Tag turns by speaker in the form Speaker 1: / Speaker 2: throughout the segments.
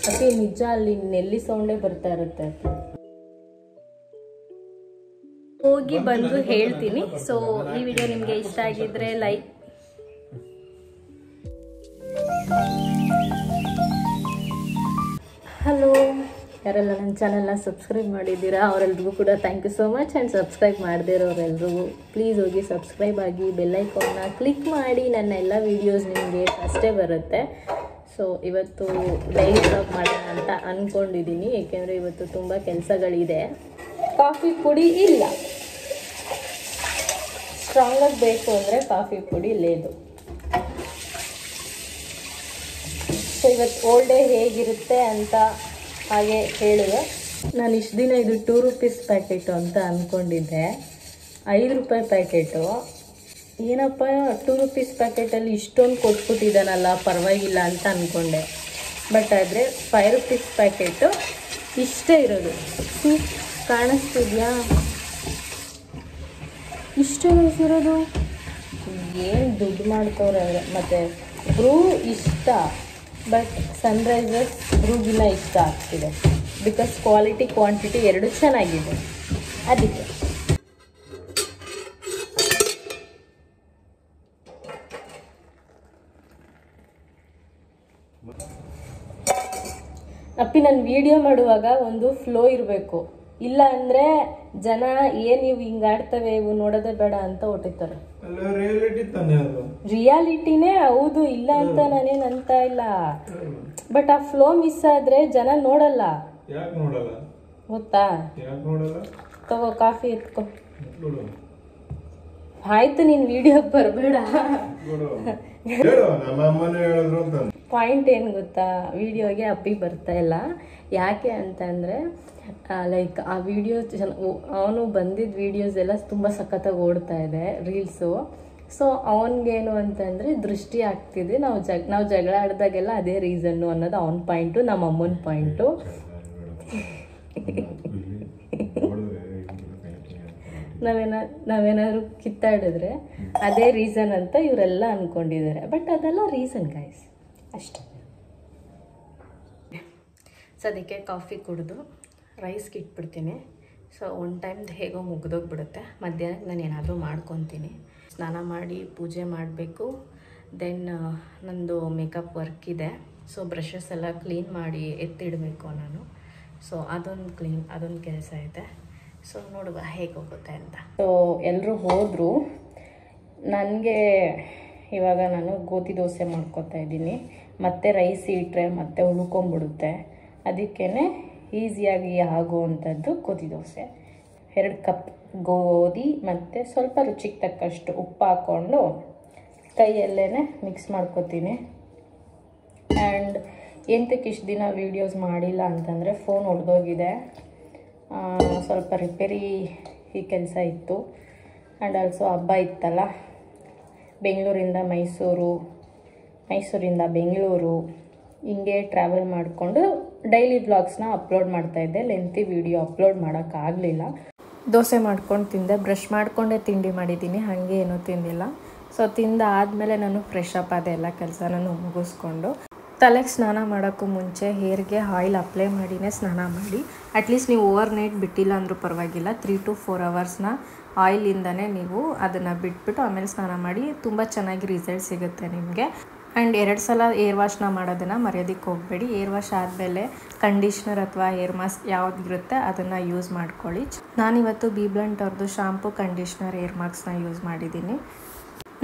Speaker 1: ಅಪ್ಪಿ ನಿಜ ಅಲ್ಲಿ ನೆಲ್ಲಿ ಸೌಂಡೇ ಬರ್ತಾ ಇರುತ್ತೆ. ಹೋಗಿ ಬಂದು ಹೇಳ್ತೀನಿ. ಸೊ ಈ ವಿಡಿಯೋ ನಿಮಗೆ ಇಷ್ಟ ಆಗಿದ್ರೆ ಲೈಕ್. ಹಲೋ, ಯಾರೆಲ್ಲ ನನ್ನ ಚಾನಲ್ನ ಸಬ್ಸ್ಕ್ರೈಬ್ ಮಾಡಿದ್ದೀರಾ ಅವರೆಲ್ರಿಗೂ ಕೂಡ thank you so much. And subscribe ಮಾಡದೇ ಇರೋರೆಲ್ರಿಗೂ ಪ್ಲೀಸ್ ಹೋಗಿ ಸಬ್ಸ್ಕ್ರೈಬ್ ಆಗಿ ಬೆಲ್ಲೈಕಾನ್ನ ಕ್ಲಿಕ್ ಮಾಡಿ. ನನ್ನ ಎಲ್ಲ ವೀಡಿಯೋಸ್ ನಿಮಗೆ ಫಸ್ಟೇ ಬರುತ್ತೆ. ಸೊ ಇವತ್ತು ಡೈಲಿ ವ್ಲಾಗ್ ಮಾಡೋಣ ಅಂತ ಅಂದ್ಕೊಂಡಿದ್ದೀನಿ, ಏಕೆಂದರೆ ಇವತ್ತು ತುಂಬ ಕೆಲಸಗಳಿದೆ. ಕಾಫಿ ಪುಡಿ ಇಲ್ಲ, ಸ್ಟ್ರಾಂಗಾಗಿ ಬೇಕು ಅಂದರೆ ಕಾಫಿ ಪುಡಿ ಲೇದು. ಸೊ ಇವತ್ತು ಓಲ್ಡ್ ಡೇ ಹೇಗಿರುತ್ತೆ ಅಂತ ಹಾಗೆ ಹೇಳಿದೆ. ನಾನು ಇಷ್ಟು ದಿನ ಇದು 2 ರೂಪೀಸ್ ಪ್ಯಾಕೆಟು ಅಂತ ಅಂದ್ಕೊಂಡಿದ್ದೆ. 5 ರೂಪಾಯಿ ಪ್ಯಾಕೆಟು. ಏನಪ್ಪ 2 ರೂಪೀಸ್ ಪ್ಯಾಕೆಟಲ್ಲಿ ಇಷ್ಟೊಂದು ಕೊಟ್ಬಿಟ್ಟಿದ್ದಾನಲ್ಲ, ಪರವಾಗಿಲ್ಲ ಅಂತ ಅಂದ್ಕೊಂಡೆ. ಬಟ್ ಆದರೆ 5 ರೂಪೀಸ್ ಪ್ಯಾಕೆಟು ಇಷ್ಟೇ ಇರೋದು. ಕಾಣಿಸ್ತಿದ್ಯಾ? ಇಷ್ಟೇ ಇರೋದು. ಏನು ದುಡ್ಡು ಮಾಡ್ತವ್ರೆ ಅವರು. ಮತ್ತು ಬ್ರೂ ಇಷ್ಟ, ಬಟ್ ಸನ್ರೈಸರ್ಸ್ ಬ್ರೂಗಿನ ಇಷ್ಟ ಆಗ್ತಿದೆ. ಬಿಕಾಸ್ ಕ್ವಾಲಿಟಿ ಕ್ವಾಂಟಿಟಿ ಎರಡು ಚೆನ್ನಾಗಿದೆ, ಅದಕ್ಕೆ. ಅಪ್ಪಿ ನಾನು ವಿಡಿಯೋ ಮಾಡುವಾಗ ಒಂದು ಫ್ಲೋ ಇರಬೇಕು, ಇಲ್ಲ ಅಂದರೆ ಜನ ಏನು ಇವು ಹಿಂಗಾಡ್ತವೆ, ಇವು ನೋಡೋದೇ ಬೇಡ ಅಂತ ಹೊಟ್ಟಿರ್ತಾರೆ. ರಿಯಾಲಿಟಿನೇ ಹೌದು, ಇಲ್ಲ ಅಂತ ನಾನೇನು ಅಂತ ಇಲ್ಲ. ಬಟ್ ಆ ಫ್ಲೋ ಮಿಸ್ ಆದ್ರೆ ಜನ ನೋಡಲ್ಲ. ಗೊತ್ತಾ? ತಗೋ ಕಾಫಿ ಎತ್ಕೊ. ಆಯ್ತು, ನೀನ್ ವಿಡಿಯೋಗೆ ಬರಬೇಡ. ಪಾಯಿಂಟ್ ಏನು ಗೊತ್ತಾ, ವಿಡಿಯೋಗೆ ಅಪ್ಪಿ ಬರ್ತಾ ಇಲ್ಲ. ಯಾಕೆ ಅಂತಂದರೆ ಲೈಕ್ ಆ ವಿಡಿಯೋ ಅವನು ಬಂದಿದ್ದ ವೀಡಿಯೋಸ್ ಎಲ್ಲ ತುಂಬ ಸಖತ್ತಾಗಿ ಓಡ್ತಾ ಇದೆ, ರೀಲ್ಸು. ಸೊ ಅವನಿಗೇನು ಅಂತಂದರೆ ದೃಷ್ಟಿ ಆಗ್ತಿದೆ. ನಾವು ಜಗಳ ಆಡಿದಾಗೆಲ್ಲ ಅದೇ ರೀಸನ್ನು ಅನ್ನೋದು ಅವನ ಪಾಯಿಂಟು, ನಮ್ಮ ಅಮ್ಮನ ಪಾಯಿಂಟು. ನಾವೇನಾದ್ರು ಕಿತ್ತಾಡಿದ್ರೆ ಅದೇ ರೀಸನ್ ಅಂತ ಇವರೆಲ್ಲ ಅಂದ್ಕೊಂಡಿದ್ದಾರೆ. ಬಟ್ ಅದೆಲ್ಲ ರೀಸನ್ ಗೈಸ್, ಅಷ್ಟೇ. ಸೊ ಅದಕ್ಕೆ ಕಾಫಿ ಕುಡಿದು ರೈಸ್ಗೆ ಇಟ್ಬಿಡ್ತೀನಿ. ಸೊ ಒನ್ ಟೈಮ್ದು ಹೇಗೋ ಮುಗ್ದೋಗ್ಬಿಡುತ್ತೆ. ಮಧ್ಯಾಹ್ನಕ್ಕೆ ನಾನು ಏನಾದರೂ ಮಾಡ್ಕೊತೀನಿ. ಸ್ನಾನ ಮಾಡಿ ಪೂಜೆ ಮಾಡಬೇಕು. ದೆನ್ ನಂದು ಮೇಕಪ್ ವರ್ಕ್ ಇದೆ. ಸೊ ಬ್ರಷಸ್ ಎಲ್ಲ ಕ್ಲೀನ್ ಮಾಡಿ ಎತ್ತಿಡಬೇಕು ನಾನು. ಸೊ ಅದೊಂದು ಕೆಲಸ ಇದೆ. ಸೊ ನೋಡುವ ಹೇಗೆ ಹೋಗುತ್ತೆ ಅಂತ. ಸೊ ಎಲ್ಲರೂ ಹೋದರು. ನನಗೆ ಇವಾಗ ನಾನು ಗೋಧಿ ದೋಸೆ ಮಾಡ್ಕೊತಾ ಇದ್ದೀನಿ. ಮತ್ತೆ ರೈಸ್ ಇಟ್ಟರೆ ಮತ್ತೆ ಉಳ್ಕೊಂಬಿಡುತ್ತೆ. ಅದಕ್ಕೇ ಈಸಿಯಾಗಿ ಆಗುವಂಥದ್ದು ಗೋಧಿ ದೋಸೆ. 2 ಕಪ್ ಗೋಧಿ ಮತ್ತು ಸ್ವಲ್ಪ ರುಚಿಗೆ ತಕ್ಕಷ್ಟು ಉಪ್ಪು ಹಾಕ್ಕೊಂಡು ಕೈಯಲ್ಲೇ ಮಿಕ್ಸ್ ಮಾಡ್ಕೊತೀನಿ. ಆ್ಯಂಡ್ ಎಂತಕ್ಕೆ ಇಷ್ಟು ದಿನ ವೀಡಿಯೋಸ್ ಮಾಡಿಲ್ಲ ಅಂತಂದರೆ ಫೋನ್ ಹೊಡೆದೋಗಿದೆ. ಸ್ವಲ್ಪ ರಿಪೇರಿ ಈ ಕೆಲಸ ಇತ್ತು. ಆ್ಯಂಡ್ ಆಲ್ಸೋ ಹಬ್ಬ ಇತ್ತಲ್ಲ, ಬೆಂಗಳೂರಿಂದ ಮೈಸೂರಿಂದ ಬೆಂಗಳೂರು ಹಿಂಗೆ ಟ್ರಾವೆಲ್ ಮಾಡಿಕೊಂಡು ಡೈಲಿ ವ್ಲಾಗ್ಸ್ನ ಅಪ್ಲೋಡ್ ಮಾಡ್ತಾಯಿದ್ದೆ. ಲೆಂತಿ ವಿಡಿಯೋ ಅಪ್ಲೋಡ್ ಮಾಡೋಕ್ಕಾಗಲಿಲ್ಲ. ದೋಸೆ ಮಾಡ್ಕೊಂಡು ತಿಂದೆ. ಬ್ರಷ್ ಮಾಡಿಕೊಂಡೇ ತಿಂಡಿ ಮಾಡಿದ್ದೀನಿ, ಹಾಗೆ ಏನೂ ತಿಂದಿಲ್ಲ. ಸೊ ತಿಂದಾದಮೇಲೆ ನಾನು ಫ್ರೆಶ್ ಅಪ್ ಆದೆ. ಎಲ್ಲ ಕೆಲಸ ನಾನು ಮುಗಿಸ್ಕೊಂಡು ತಲೆಗೆ ಸ್ನಾನ ಮಾಡೋಕ್ಕೂ ಮುಂಚೆ ಹೇರ್ಗೆ ಆಯಿಲ್ ಅಪ್ಲೈ ಮಾಡಿನೇ ಸ್ನಾನ ಮಾಡಿ. ಅಟ್ಲೀಸ್ಟ್ ನೀವು ಓವರ್ ನೈಟ್ ಬಿಟ್ಟಿಲ್ಲ ಅಂದರೂ ಪರವಾಗಿಲ್ಲ, 3 to 4 ಅವರ್ಸ್ನ ಆಯಿಲಿಂದನೇ ನೀವು ಅದನ್ನು ಬಿಟ್ಬಿಟ್ಟು ಆಮೇಲೆ ಸ್ನಾನ ಮಾಡಿ. ತುಂಬ ಚೆನ್ನಾಗಿ ರಿಸಲ್ಟ್ ಸಿಗುತ್ತೆ ನಿಮಗೆ. ಆ್ಯಂಡ್ 2 ಸಲ ಏರ್ ವಾಶ್ನ ಮಾಡೋದನ್ನು ಮರೆಯೋದಕ್ಕೆ ಹೋಗಬೇಡಿ. ಏರ್ ವಾಶ್ ಆದಮೇಲೆ ಕಂಡೀಷ್ನರ್ ಅಥವಾ ಏರ್ ಮಾಸ್ಕ್ ಯಾವುದಿರುತ್ತೆ ಅದನ್ನು ಯೂಸ್ ಮಾಡ್ಕೊಳ್ಳಿ. ನಾನಿವತ್ತು ಬಿ ಬ್ಲಂಟ್ ಅವ್ರದ್ದು ಶಾಂಪು, ಕಂಡೀಷ್ನರ್, ಏರ್ ಮಾಸ್ಕ್ನ ಯೂಸ್ ಮಾಡಿದ್ದೀನಿ.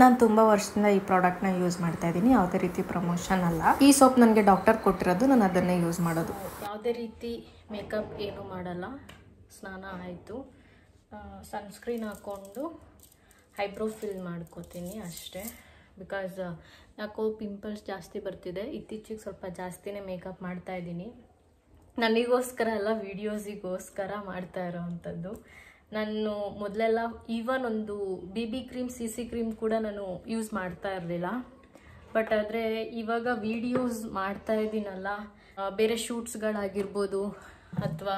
Speaker 1: ನಾನು ತುಂಬ ವರ್ಷದಿಂದ ಈ ಪ್ರಾಡಕ್ಟ್ನ ಯೂಸ್ ಮಾಡ್ತಾಯಿದ್ದೀನಿ. ಯಾವುದೇ ರೀತಿ ಪ್ರಮೋಷನ್ ಅಲ್ಲ. ಈ ಸೋಪ್ ನನಗೆ ಡಾಕ್ಟರ್ ಕೊಟ್ಟಿರೋದು, ನಾನು ಅದನ್ನೇ ಯೂಸ್ ಮಾಡೋದು. ಯಾವುದೇ ರೀತಿ ಮೇಕಪ್ ಏನೂ ಮಾಡಲ್ಲ. ಸ್ನಾನ ಆಯಿತು, ಸನ್ಸ್ಕ್ರೀನ್ ಹಾಕ್ಕೊಂಡು ಐಬ್ರೋ ಫಿಲ್ ಮಾಡ್ಕೋತೀನಿ ಅಷ್ಟೇ. ಬಿಕಾಸ್ ಯಾಕೋ ಪಿಂಪಲ್ಸ್ ಜಾಸ್ತಿ ಬರ್ತಿದೆ. ಇತ್ತೀಚೆಗೆ ಸ್ವಲ್ಪ ಜಾಸ್ತಿನೇ ಮೇಕಪ್ ಮಾಡ್ತಾಯಿದ್ದೀನಿ. ನನಗೋಸ್ಕರ ಅಲ್ಲ, ವೀಡಿಯೋಸಿಗೋಸ್ಕರ ಮಾಡ್ತಾ ಇರೋವಂಥದ್ದು. ನಾನು ಮೊದಲೆಲ್ಲ ಈವನ್ ಒಂದು BB ಕ್ರೀಮ್, CC ಕ್ರೀಮ್ ಕೂಡ ನಾನು ಯೂಸ್ ಮಾಡ್ತಾ ಇರಲಿಲ್ಲ. ಬಟ್ ಆದರೆ ಇವಾಗ ವೀಡಿಯೋಸ್ ಮಾಡ್ತಾ ಇದ್ದೀನಲ್ಲ, ಬೇರೆ ಶೂಟ್ಸ್ಗಳಾಗಿರ್ಬೋದು ಅಥವಾ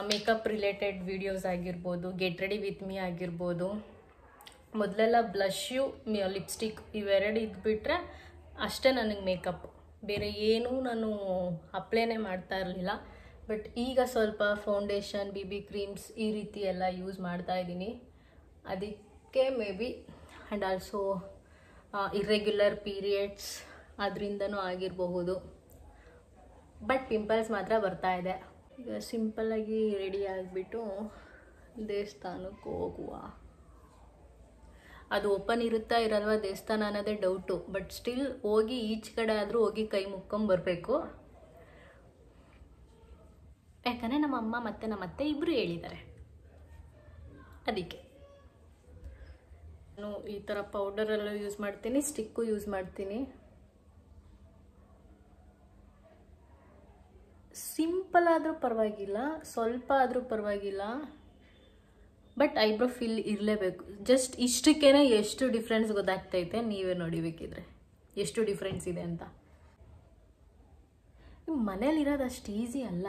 Speaker 1: ಮೇಕಪ್ ರಿಲೇಟೆಡ್ ವೀಡಿಯೋಸ್ ಆಗಿರ್ಬೋದು, ಗೆಟ್ ರೆಡಿ ವಿತ್ ಮೀ ಆಗಿರ್ಬೋದು. ಮೊದಲೆಲ್ಲ ಬ್ಲಶ್ಶು, ಲಿಪ್ಸ್ಟಿಕ್ ಇವೆರಡು ಇದ್ಬಿಟ್ರೆ ಅಷ್ಟೇ ನನಗೆ ಮೇಕಪ್. ಬೇರೆ ಏನೂ ನಾನು ಅಪ್ಲೈನೇ ಮಾಡ್ತಾ ಇರಲಿಲ್ಲ. ಬಟ್ ಈಗ ಸ್ವಲ್ಪ ಫೌಂಡೇಶನ್, BB ಕ್ರೀಮ್ಸ್ ಈ ರೀತಿ ಎಲ್ಲ ಯೂಸ್ ಮಾಡ್ತಾ ಇದ್ದೀನಿ. ಅದಕ್ಕೆ maybe and also irregular periods ಅದರಿಂದನೂ ಆಗಿರಬಹುದು. ಬಟ್ ಪಿಂಪಲ್ಸ್ ಮಾತ್ರ ಬರ್ತಾ ಇದೆ. ಈಗ ಸಿಂಪಲ್ಲಾಗಿ ರೆಡಿ ಆಗಿಬಿಟ್ಟು ದೇವಸ್ಥಾನಕ್ಕೆ ಹೋಗುವ. ಅದು ಓಪನ್ ಇರುತ್ತಾ ಇರಲ್ವ ದೇವಸ್ಥಾನ ಅನ್ನೋದೇ ಡೌಟು. ಬಟ್ ಸ್ಟಿಲ್ ಹೋಗಿ ಈಚ್ ಕಡೆ ಆದರೂ ಹೋಗಿ ಕೈ ಮುಕ್ಕೊಂಬರ್ಬೇಕು. ಯಾಕಂದರೆ ನಮ್ಮ ಅಮ್ಮ ಮತ್ತು ನಮ್ಮ ಅತ್ತೆ ಇಬ್ಬರು ಹೇಳಿದ್ದಾರೆ. ಅದಕ್ಕೆ ನಾನು ಈ ಥರ ಪೌಡರೆಲ್ಲ ಯೂಸ್ ಮಾಡ್ತೀನಿ, ಸ್ಟಿಕ್ಕು ಯೂಸ್ ಮಾಡ್ತೀನಿ. ಸಿಂಪಲ್ ಆದರೂ ಪರವಾಗಿಲ್ಲ, ಸ್ವಲ್ಪ ಆದರೂ ಪರವಾಗಿಲ್ಲ, ಬಟ್ ಐಬ್ರೋ ಫಿಲ್ ಇರಲೇಬೇಕು. ಜಸ್ಟ್ ಇಷ್ಟಕ್ಕೇ ಎಷ್ಟು ಡಿಫ್ರೆನ್ಸ್ ಗೊತ್ತಾಗ್ತೈತೆ, ನೀವೇ ನೋಡಿಬೇಕಿದ್ರೆ ಎಷ್ಟು ಡಿಫ್ರೆನ್ಸ್ ಇದೆ ಅಂತ. ಮನೇಲಿರೋದು ಅಷ್ಟು ಈಸಿ ಅಲ್ಲ.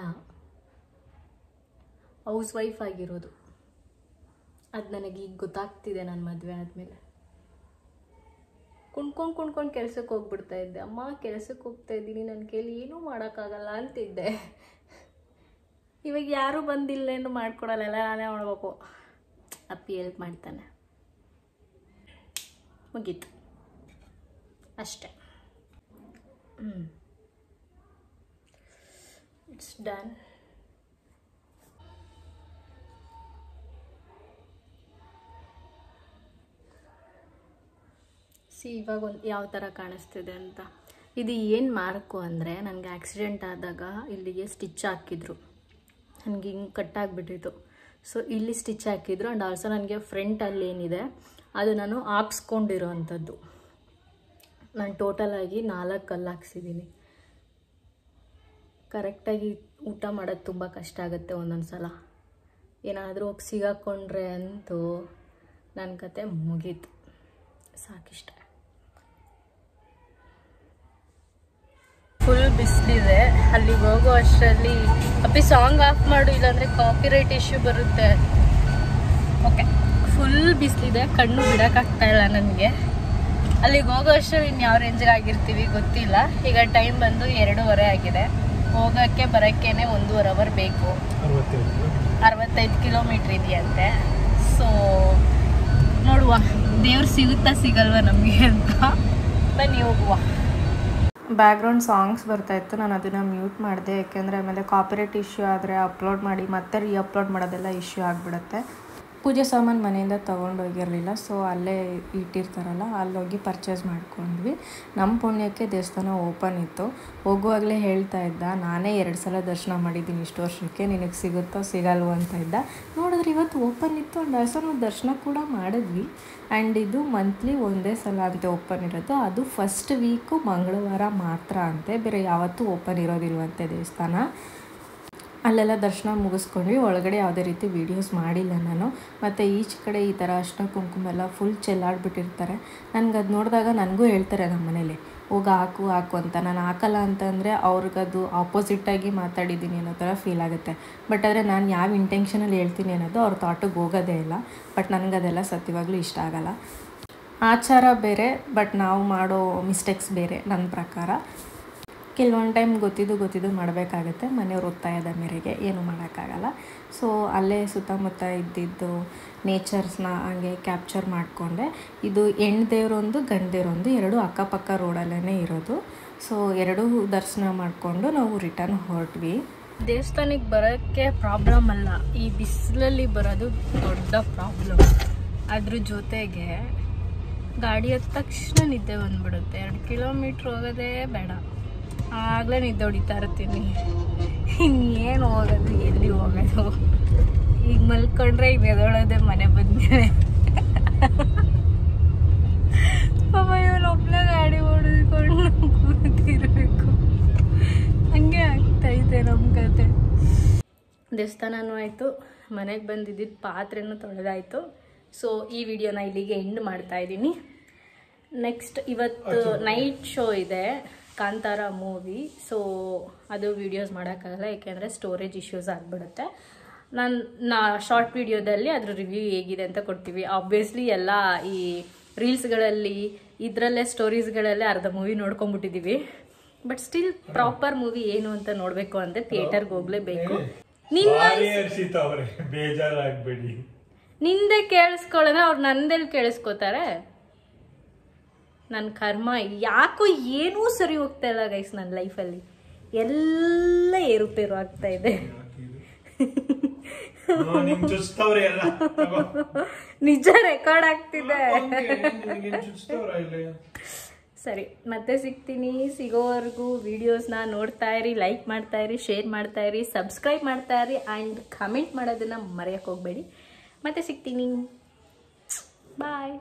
Speaker 1: ಹೌಸ್ ವೈಫ್ ಆಗಿರೋದು ಅದು ನನಗೆ ಈಗ ಗೊತ್ತಾಗ್ತಿದೆ. ನನ್ನ ಮದುವೆ ಆದಮೇಲೆ ಕುಣ್ಕೊಂಡು ಕೆಲ್ಸಕ್ಕೆ ಹೋಗ್ಬಿಡ್ತಾ ಇದ್ದೆ. ಅಮ್ಮ ಕೆಲಸಕ್ಕೆ ಹೋಗ್ತಾ ಇದ್ದೀನಿ, ನನ್ನ ಕೈಲಿ ಏನೂ ಮಾಡೋಕ್ಕಾಗಲ್ಲ ಅಂತಿದ್ದೆ. ಇವಾಗ ಯಾರೂ ಬಂದಿಲ್ಲೇನು ಮಾಡ್ಕೊಡಲ್ಲ, ಎಲ್ಲ ನಾನೇ ಮಾಡ್ಬೇಕು. ಅಪ್ಪಿ ಹೆಲ್ಪ್ ಮಾಡ್ತಾನೆ, ಮುಗೀತು ಅಷ್ಟೆ. It's done. ಇವಾಗ ಯಾವ ಥರ ಕಾಣಿಸ್ತಿದೆ ಅಂತ. ಇದು ಏನು ಮಾರ್ಕು ಅಂದರೆ, ನನಗೆ ಆಕ್ಸಿಡೆಂಟ್ ಆದಾಗ ಇಲ್ಲಿಗೆ ಸ್ಟಿಚ್ ಹಾಕಿದ್ರು. ನನಗೆ ಹಿಂಗೆ ಕಟ್ಟಾಗಿಬಿಟ್ಟಿತ್ತು. ಸೊ ಇಲ್ಲಿ ಸ್ಟಿಚ್ ಹಾಕಿದ್ರು. ಆ್ಯಂಡ್ ಆಲ್ಸೋ ನನಗೆ ಫ್ರಂಟಲ್ಲಿ ಏನಿದೆ ಅದು ನಾನು ಹಾಕ್ಸ್ಕೊಂಡಿರೋ ಅಂಥದ್ದು. ನಾನು ಟೋಟಲಾಗಿ 4 ಕಲ್ಲು ಹಾಕ್ಸಿದ್ದೀನಿ. ಕರೆಕ್ಟಾಗಿ ಊಟ ಮಾಡೋದು ತುಂಬ ಕಷ್ಟ ಆಗುತ್ತೆ ಒಂದೊಂದು ಸಲ. ಏನಾದರೂ ಹೋಗಿ ಸಿಗಾಕೊಂಡ್ರೆ ಅಂತೂ ನನ್ನ ಕತೆ ಮುಗೀತು, ಸಾಕಿಷ್ಟ. ಫುಲ್ ಬಿಸಿಲಿದೆ. ಅಲ್ಲಿಗೆ ಹೋಗೋ ಅಷ್ಟರಲ್ಲಿ ಅಪ್ಪಿ ಸಾಂಗ್ ಆಫ್ ಮಾಡು, ಇಲ್ಲಾಂದರೆ ಕಾಪಿರೈಟ್ ಇಶ್ಯೂ ಬರುತ್ತೆ. ಓಕೆ, ಫುಲ್ ಬಿಸಿಲಿದೆ, ಕಣ್ಣು ಬಿಡೋಕ್ಕಾಗ್ತಾ ಇಲ್ಲ ನನಗೆ. ಅಲ್ಲಿಗೆ ಹೋಗೋ ಅಷ್ಟರಲ್ಲಿ ಇನ್ನು ಯಾವ ರೇಂಜಿಗೆ ಆಗಿರ್ತೀವಿ ಗೊತ್ತಿಲ್ಲ. ಈಗ ಟೈಮ್ ಬಂದು 2:30 ಆಗಿದೆ. ಹೋಗೋಕ್ಕೆ ಬರೋಕ್ಕೇ 1.5 ಅವರ್ ಬೇಕು. 65 ಕಿಲೋಮೀಟ್ರ್ ಇದೆಯಂತೆ. ಸೊ ನೋಡುವ, ದೇವ್ರು ಸಿಗುತ್ತಾ ಸಿಗಲ್ವ ನಮಗೆ ಅಂತ. ಬನ್ನಿ ಹೋಗುವ. ಬ್ಯಾಕ್ಗ್ರೌಂಡ್ ಸಾಂಗ್ಸ್ ಬರ್ತಾಯಿತ್ತು, ನಾನು ಅದನ್ನು ಮ್ಯೂಟ್ ಮಾಡಿದೆ. ಯಾಕೆಂದರೆ ಆಮೇಲೆ ಕಾಪಿರೈಟ್ ಇಶ್ಯೂ ಆದರೆ ಅಪ್ಲೋಡ್ ಮಾಡಿ ಮತ್ತೆ ಅಪ್ಲೋಡ್ ಮಾಡೋದೆಲ್ಲ ಇಶ್ಯೂ ಆಗಿಬಿಡುತ್ತೆ. ಪೂಜೆ ಸಾಮಾನು ಮನೆಯಿಂದ ತೊಗೊಂಡೋಗಿರಲಿಲ್ಲ. ಸೊ ಅಲ್ಲೇ ಇಟ್ಟಿರ್ತಾರಲ್ಲ, ಅಲ್ಲೋಗಿ ಪರ್ಚೇಸ್ ಮಾಡ್ಕೊಂಡ್ವಿ. ನಮ್ಮ ಪುಣ್ಯಕ್ಕೆ ದೇವಸ್ಥಾನ ಓಪನ್ ಇತ್ತು. ಹೋಗುವಾಗಲೇ ಹೇಳ್ತಾ ಇದ್ದ, ನಾನೇ 2 ಸಲ ದರ್ಶನ ಮಾಡಿದ್ದೀನಿ ಇಷ್ಟು ವರ್ಷಕ್ಕೆ, ನಿನಗೆ ಸಿಗುತ್ತೋ ಸಿಗಲ್ವೋ ಅಂತ ಇದ್ದ. ನೋಡಿದ್ರೆ ಇವತ್ತು ಓಪನ್ ಇತ್ತು. ಆ್ಯಂಡ್ ಆಲ್ಸೋ ನಾವು ದರ್ಶನ ಕೂಡ ಮಾಡಿದ್ವಿ. ಆ್ಯಂಡ್ ಇದು ಮಂತ್ಲಿ ಒಂದೇ ಸಲ ಅಂತೆ ಓಪನ್ ಇರೋದು. ಅದು ಫಸ್ಟ್ ವೀಕು ಮಂಗಳವಾರ ಮಾತ್ರ ಅಂತೆ, ಬೇರೆ ಯಾವತ್ತೂ ಓಪನ್ ಇರೋದಿಲ್ವಂತೆ ದೇವಸ್ಥಾನ. ಅಲ್ಲೆಲ್ಲ ದರ್ಶನ ಮುಗಿಸ್ಕೊಂಡ್ವಿ. ಒಳಗಡೆ ಯಾವುದೇ ರೀತಿ ವೀಡಿಯೋಸ್ ಮಾಡಿಲ್ಲ ನಾನು. ಮತ್ತು ಈಚೆ ಕಡೆ ಈ ಥರ ಅರ್ಶಿನ ಕುಂಕುಮ ಎಲ್ಲ ಫುಲ್ ಚೆಲ್ಲಾಡ್ಬಿಟ್ಟಿರ್ತಾರೆ. ನನಗೆ ಅದು ನೋಡಿದಾಗ ನನಗೂ ಹೇಳ್ತಾರೆ ನಮ್ಮ ಮನೇಲಿ, ಹೋಗಿ ಹಾಕು ಅಂತ. ನಾನು ಹಾಕಲ್ಲ ಅಂತಂದರೆ ಅವ್ರಿಗದು ಆಪೋಸಿಟಾಗಿ ಮಾತಾಡಿದ್ದೀನಿ ಅನ್ನೋ ಥರ ಫೀಲ್ ಆಗುತ್ತೆ. ಬಟ್ ಆದರೆ ನಾನು ಯಾವ ಇಂಟೆನ್ಷನಲ್ಲಿ ಹೇಳ್ತೀನಿ ಅನ್ನೋದು ಅವ್ರ ಥಾಟಿಗೆ ಹೋಗೋದೇ ಇಲ್ಲ. ಬಟ್ ನನಗದೆಲ್ಲ ಸತ್ಯವಾಗ್ಲೂ ಇಷ್ಟ ಆಗಲ್ಲ. ಆಚಾರ ಬೇರೆ, ಬಟ್ ನಾವು ಮಾಡೋ ಮಿಸ್ಟೇಕ್ಸ್ ಬೇರೆ ನನ್ನ ಪ್ರಕಾರ. ಕೆಲವೊಂದು ಟೈಮ್ ಗೊತ್ತಿದ್ದು ಮಾಡಬೇಕಾಗತ್ತೆ. ಮನೆಯವ್ರ ಒತ್ತಾಯದ ಮೇರೆಗೆ ಏನೂ ಮಾಡೋಕ್ಕಾಗಲ್ಲ. ಸೊ ಅಲ್ಲೇ ಸುತ್ತಮುತ್ತ ಇದ್ದಿದ್ದು ನೇಚರ್ಸ್ನ ಹಂಗೆ ಕ್ಯಾಪ್ಚರ್ ಮಾಡಿಕೊಂಡೆ. ಇದು ಹೆಣ್ಣು ದೇವರೊಂದು ಗಂಡು ದೇವರೊಂದು 2 ಅಕ್ಕಪಕ್ಕ ರೋಡಲ್ಲೇ ಇರೋದು. ಸೊ 2 ದರ್ಶನ ಮಾಡಿಕೊಂಡು ನಾವು ರಿಟರ್ನ್ ಹೊರಟ್ವಿ. ದೇವಸ್ಥಾನಕ್ಕೆ ಬರೋಕ್ಕೆ ಪ್ರಾಬ್ಲಮ್ ಅಲ್ಲ, ಈ ಬಿಸಿಲಲ್ಲಿ ಬರೋದು ದೊಡ್ಡ ಪ್ರಾಬ್ಲಮ್. ಅದ್ರ ಜೊತೆಗೆ ಗಾಡಿ ಹತ್ತ ತಕ್ಷಣ ನಿದ್ದೆ ಬಂದ್ಬಿಡುತ್ತೆ. 2 ಕಿಲೋಮೀಟ್ರ್ ಹೋಗೋದೇ ಬೇಡ, ಆಗಲೇ ನಿದ್ದೆ ಹೊಡಿತಾ ಇರ್ತೀನಿ. ಇನ್ನೇನು ಹೋಗೋದು, ಎಲ್ಲಿ ಹೋಗೋದು? ಈಗ ಮಲ್ಕೊಂಡ್ರೆ ಈಗ ಎದೊಳೋದೆ ಮನೆ ಬಂದ್ಮೇಲೆ. ಪಾಪ ಇವನೊಬ್ಬನೇ ಗಾಡಿ ಓಡಿಸ್ಕೊಂಡು ಕೂತಿರ್ಬೇಕು. ಹಂಗೆ ಆಗ್ತೈತೆ ನಮ್ಮ ಕತೆ. ದೇವಸ್ಥಾನನೂ ಆಯಿತು, ಮನೆಗೆ ಬಂದಿದ್ದಿದ್ದು ಪಾತ್ರೆನೂ ತೊಳೆದಾಯಿತು. ಸೊ ಈ ವಿಡಿಯೋನ ಇಲ್ಲಿಗೆ ಎಂಡ್ ಮಾಡ್ತಾಯಿದ್ದೀನಿ. ನೆಕ್ಸ್ಟ್ ಇವತ್ತು ನೈಟ್ ಶೋ ಇದೆ, ಕಾಂತಾರ ಮೂವಿ. ಸೊ ಅದು ವೀಡಿಯೋಸ್ ಮಾಡೋಕ್ಕಾಗಲ್ಲ, ಏಕೆಂದರೆ ಸ್ಟೋರೇಜ್ ಇಶ್ಯೂಸ್ ಆಗಿಬಿಡುತ್ತೆ. ನಾನು ಶಾರ್ಟ್ ವೀಡಿಯೋದಲ್ಲಿ ಅದ್ರ ರಿವ್ಯೂ ಹೇಗಿದೆ ಅಂತ ಕೊಡ್ತೀವಿ. ಆಬ್ವಿಯಸ್ಲಿ ಎಲ್ಲ ಈ ರೀಲ್ಸ್ಗಳಲ್ಲಿ ಇದರಲ್ಲೇ ಸ್ಟೋರೀಸ್ಗಳಲ್ಲೇ ಅರ್ಧ ಮೂವಿ ನೋಡ್ಕೊಂಬಿಟ್ಟಿದ್ದೀವಿ. ಬಟ್ ಸ್ಟಿಲ್ ಪ್ರಾಪರ್ ಮೂವಿ ಏನು ಅಂತ ನೋಡ್ಬೇಕು ಅಂದ್ರೆ ಥಿಯೇಟರ್ಗೆ ಹೋಗ್ಲೇಬೇಕು.
Speaker 2: ಬೇಜಾರಾಗ್ಬೇಡಿ,
Speaker 1: ನಿಂದೆ ಕೇಳಿಸ್ಕೊಳ್ಳೋಣ, ಅವ್ರು ನಂದೆಲ್ಲಿ ಕೇಳಿಸ್ಕೋತಾರೆ. ನನ್ನ ಕರ್ಮ ಯಾಕೋ ಏನೂ ಸರಿ ಹೋಗ್ತಾ ಇಲ್ಲ ಗೈಸ್. ನನ್ನ ಲೈಫಲ್ಲಿ ಎಲ್ಲ ಏರುಪೇರು ಆಗ್ತಾ ಇದೆ. ನಿಜ ರೆಕಾರ್ಡ್ ಆಗ್ತಿದೆ. ಸರಿ, ಮತ್ತೆ ಸಿಗ್ತೀನಿ. ಸಿಗೋವರೆಗೂ ವಿಡಿಯೋಸ್ನ ನೋಡ್ತಾ ಇರಿ, ಲೈಕ್ ಮಾಡ್ತಾ ಇರಿ, ಶೇರ್ ಮಾಡ್ತಾ ಇರಿ, ಸಬ್ಸ್ಕ್ರೈಬ್ ಮಾಡ್ತಾ ಇರಿ ಆ್ಯಂಡ್ ಕಮೆಂಟ್ ಮಾಡೋದನ್ನ ಮರೆಯೋಕೆ ಹೋಗ್ಬೇಡಿ. ಮತ್ತೆ ಸಿಗ್ತೀನಿ. ಬಾಯ್.